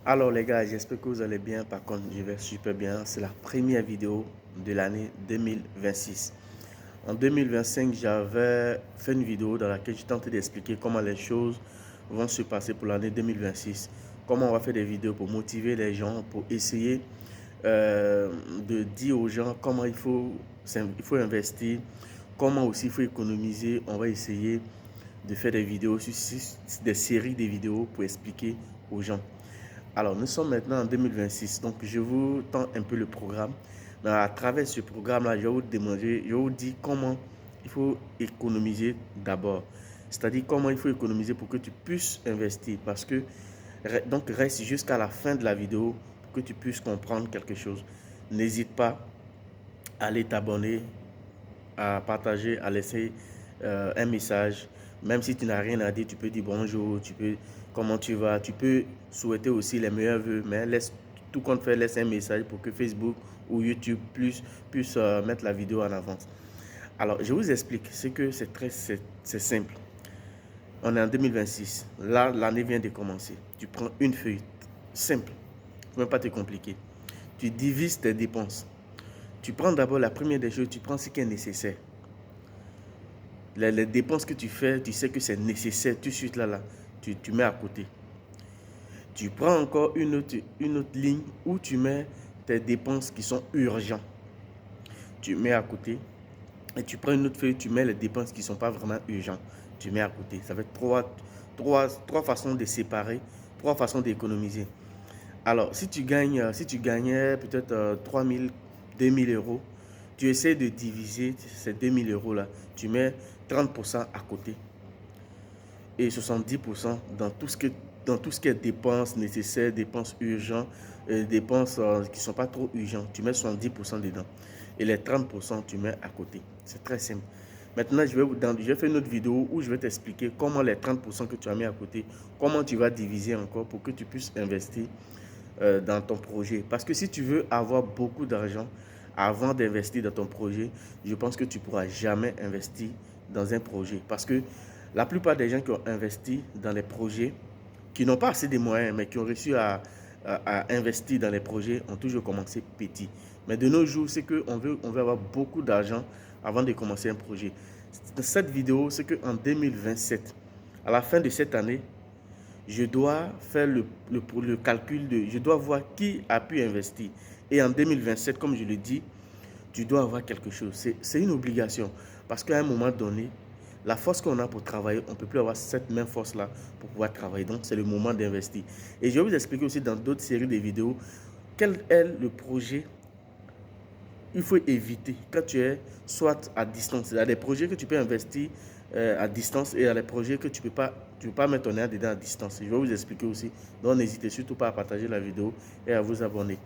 Alors les gars, j'espère que vous allez bien. Par contre, je vais super bien. C'est la première vidéo de l'année 2026. En 2025, j'avais fait une vidéo dans laquelle je tentais d'expliquer comment les choses vont se passer pour l'année 2026. Comment on va faire des vidéos pour motiver les gens, pour essayer de dire aux gens comment il faut investir, comment aussi il faut économiser. On va essayer de faire des vidéos, des séries de vidéos pour expliquer aux gens. Alors, nous sommes maintenant en 2026, donc je vous tends un peu le programme. Mais à travers ce programme-là, je vais vous demander, je vais vous dire comment il faut économiser d'abord. C'est-à-dire comment il faut économiser pour que tu puisses investir. Parce que, donc reste jusqu'à la fin de la vidéo pour que tu puisses comprendre quelque chose. N'hésite pas à aller t'abonner, à partager, à laisser un message. Même si tu n'as rien à dire, tu peux dire bonjour, tu peux comment tu vas, tu peux souhaiter aussi les meilleurs vœux, mais laisse tout compte fait, laisse un message pour que Facebook ou YouTube puisse mettre la vidéo en avance. Alors, je vous explique, c'est simple. On est en 2026. Là, l'année vient de commencer. Tu prends une feuille simple, il ne faut même pas te compliquer. Tu divises tes dépenses. Tu prends d'abord la première des choses, tu prends ce qui est nécessaire. Les dépenses que tu fais, tu sais que c'est nécessaire, tout de suite là, tu mets à côté. Tu prends encore une autre ligne où tu mets tes dépenses qui sont urgentes. Tu mets à côté. Et tu prends une autre feuille, tu mets les dépenses qui ne sont pas vraiment urgentes. Tu mets à côté. Ça fait trois façons de séparer, trois façons d'économiser. Alors, si tu gagnais peut-être 3 000, 2 000 euros, tu essaies de diviser ces 2 000 euros là. Tu mets 30% à côté et 70% dans tout ce qui est dépenses nécessaires, dépenses urgentes, dépenses qui ne sont pas trop urgentes. Tu mets 70% dedans. Et les 30%, tu mets à côté. C'est très simple. Maintenant, je vais faire une autre vidéo où je vais t'expliquer comment les 30% que tu as mis à côté, comment tu vas diviser encore pour que tu puisses investir dans ton projet. Parce que si tu veux avoir beaucoup d'argent avant d'investir dans ton projet, je pense que tu ne pourras jamais investir dans un projet. Parce que la plupart des gens qui ont investi dans les projets, qui n'ont pas assez de moyens, mais qui ont réussi à investir dans les projets, ont toujours commencé petit. Mais de nos jours, c'est qu'on veut avoir beaucoup d'argent avant de commencer un projet. Cette vidéo, c'est qu'en 2027, à la fin de cette année, je dois faire le calcul je dois voir qui a pu investir. Et en 2027, comme je le dis, tu dois avoir quelque chose. C'est une obligation. Parce qu'à un moment donné, la force qu'on a pour travailler, on ne peut plus avoir cette même force-là pour pouvoir travailler. Donc, c'est le moment d'investir. Et je vais vous expliquer aussi dans d'autres séries de vidéos quel est le projet il faut éviter quand tu es soit à distance. Il y a des projets que tu peux investir à distance et il y a des projets que tu ne peux pas mettre ton air dedans à distance. Je vais vous expliquer aussi. Donc, n'hésitez surtout pas à partager la vidéo et à vous abonner.